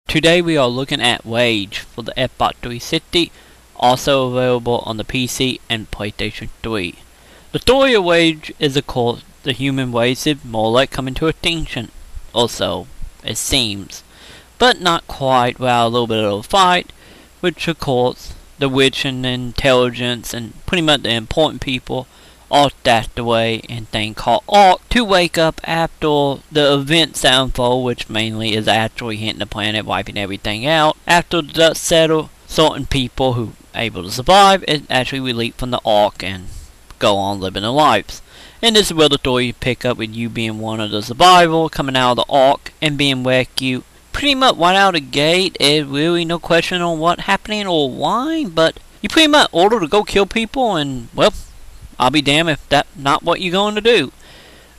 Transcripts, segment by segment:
Today we are looking at Wage for the Xbox 360, also available on the PC and PlayStation 3. The story of Wage is of course the human race is more like coming to extinction, or so it seems, but not quite without a little bit of a fight, which of course the rich and intelligence and pretty much the important people all stashed away in thing called Ark to wake up after the events that unfold, which mainly is actually hitting the planet, wiping everything out. After the dust settle, certain people who are able to survive is actually released from the Ark and go on living their lives. And this is where the story pick up with you being one of the survivors coming out of the Ark and being rescued. Pretty much right out of the gate, there's really no question on what happening or why, but you pretty much ordered to go kill people and, well, I'll be damned if that's not what you're going to do.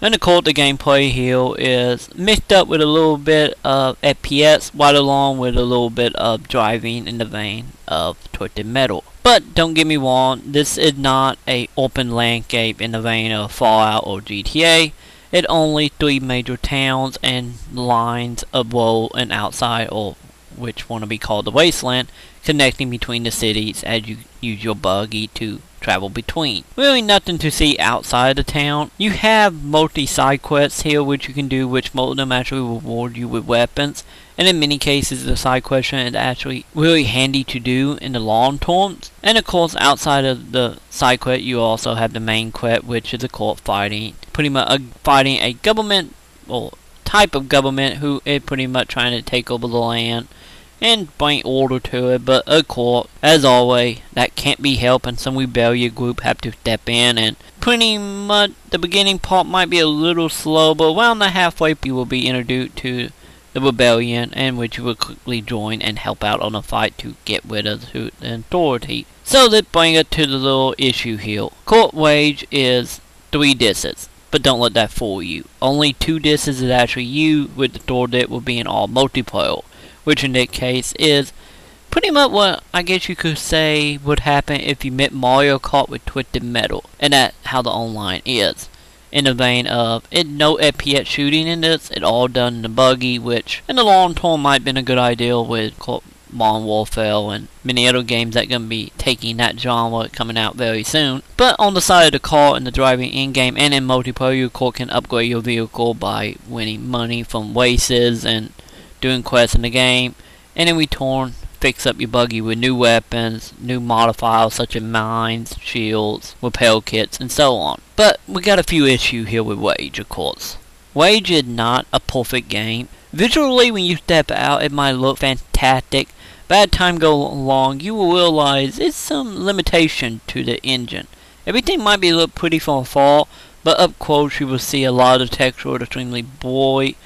And of course the gameplay here is mixed up with a little bit of FPS right along with a little bit of driving in the vein of Twisted Metal. But don't get me wrong, this is not a open landscape in the vein of Fallout or GTA. It only 3 major towns and lines of road and outside, or which want to be called the wasteland, connecting between the cities as you use your buggy to travel between. Really nothing to see outside the town. You have multi-side quests here which you can do, which most of them actually reward you with weapons, and in many cases the side question is actually really handy to do in the long term. And of course outside of the side quest you also have the main quest, which is of course fighting a government or type of government who is pretty much trying to take over the land and bring order to it, but of course, as always, that can't be helped and some rebellion group have to step in, and pretty much the beginning part might be a little slow, but around the halfway you will be introduced to the rebellion, and which you will quickly join and help out on a fight to get rid of the authority. So let's bring it to the little issue here. Court Wage is 3 discs. But don't let that fool you. Only 2 discs is actually you, with the third disc will be in all multiplayer, which in that case is pretty much what I guess you could say would happen if you met Mario Kart with Twisted Metal, and that's how the online is. In the vein of, it's no FPS shooting in this, it all done in the buggy, which in the long term might have been a good idea with Modern Warfare and many other games that are going to be taking that genre coming out very soon. But on the side of the car in the driving in-game and in multiplayer, you can upgrade your vehicle by winning money from races and doing quests in the game, and in return fix up your buggy with new weapons, new modifiers such as mines, shields, repel kits, and so on. But we got a few issues here with Wage, of course. Wage is not a perfect game. Visually, when you step out, it might look fantastic, but as time goes along, you will realize there's some limitation to the engine. Everything might be look pretty from afar, but up close you will see a lot of texture extremely blurry,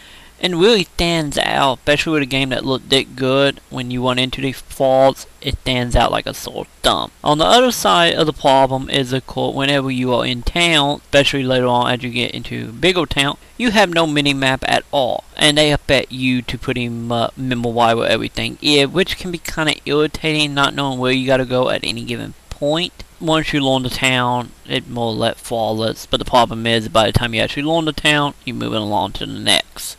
and really stands out, especially with a game that looked that good. When you run into these faults, it stands out like a sore thumb. On the other side of the problem is, of course, whenever you are in town, especially later on as you get into bigger town, you have no mini-map at all, and they expect you to pretty much memorize where everything is, which can be kind of irritating, not knowing where you gotta go at any given point. Once you learn the town, it's more or less flawless, but the problem is, by the time you actually learn the town, you're moving along to the next.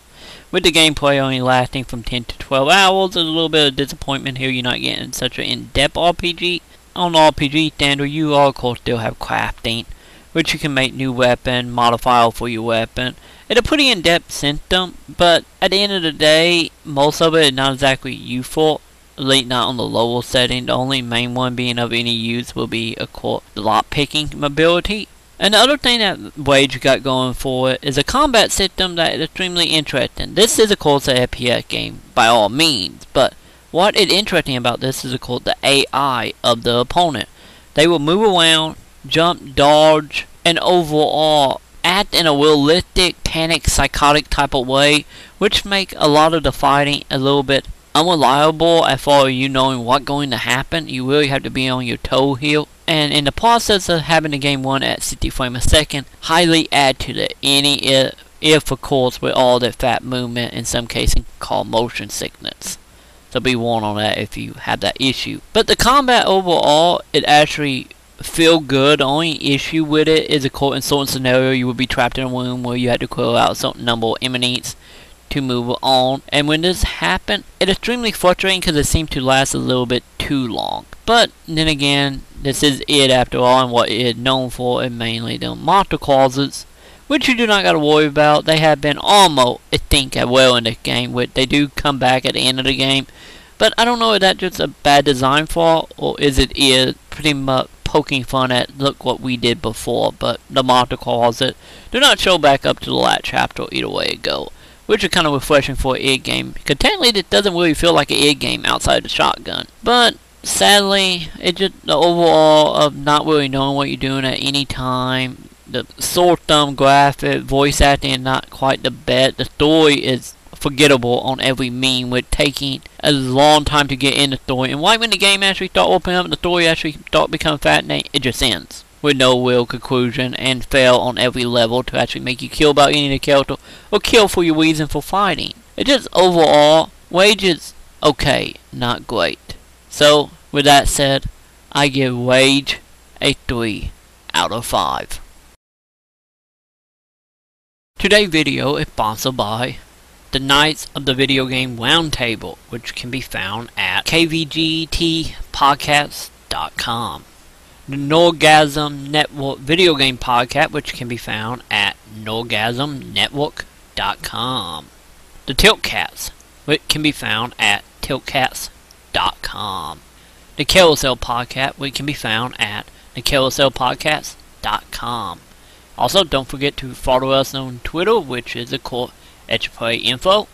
With the gameplay only lasting from 10 to 12 hours, there's a little bit of disappointment here. You're not getting such an in-depth RPG. On the RPG standard, you of course still have crafting, which you can make new weapon, modifier for your weapon. It's a pretty in-depth system, but at the end of the day, most of it is not exactly useful, at least not on the lower setting. The only main one being of any use will be, of course, the lock-picking ability. And the other thing that Wage got going for it is a combat system that is extremely interesting. This is of course an FPS game by all means, but what is interesting about this is of course the AI of the opponent. They will move around, jump, dodge, and overall act in a realistic, panic, psychotic type of way, which make a lot of the fighting a little bit unreliable as far as you knowing what's going to happen. You really have to be on your toe here. And in the process of having the game run at 60 frames a second, highly add to the if of course with all that fat movement, in some cases called motion sickness. So be warned on that if you have that issue. But the combat overall, it actually feel good. The only issue with it is of course in certain scenario you will be trapped in a room where you had to clear out a certain number of enemies to move on. And when this happened, it's extremely frustrating because it seemed to last a little bit too long. But then again, this is id after all, and what id is known for is mainly the monster clauses, which you do not got to worry about. They have been almost extinct as well in this game, which they do come back at the end of the game. But I don't know if that's just a bad design flaw, or is it pretty much poking fun at look what we did before. But the monster clauses do not show back up to the last chapter either way it go, which is kind of refreshing for an id game, because technically it doesn't really feel like an id game outside the shotgun. But sadly, it's just the overall of not really knowing what you're doing at any time. The sore thumb graphic, voice acting not quite the best. The story is forgettable on every meme, with taking a long time to get in the story. And right when the game actually start opening up and the story actually start becoming fascinating, it just ends with no real conclusion and fail on every level to actually make you kill about any of the character or kill for your reason for fighting. It just overall, Rage is okay, not great. So with that said, I give Rage a 3 out of 5. Today's video is sponsored by the Knights of the Video Game Roundtable, which can be found at kvgtpodcast.com. The Norgasm Network Video Game Podcast, which can be found at norgasmnetwork.com. The Tiltcast, which can be found at tiltcast.com. The Carousel Podcast, which can be found at thecarouselpodcast.com. Also, don't forget to follow us on Twitter, which is of course EtchaPlayInfo.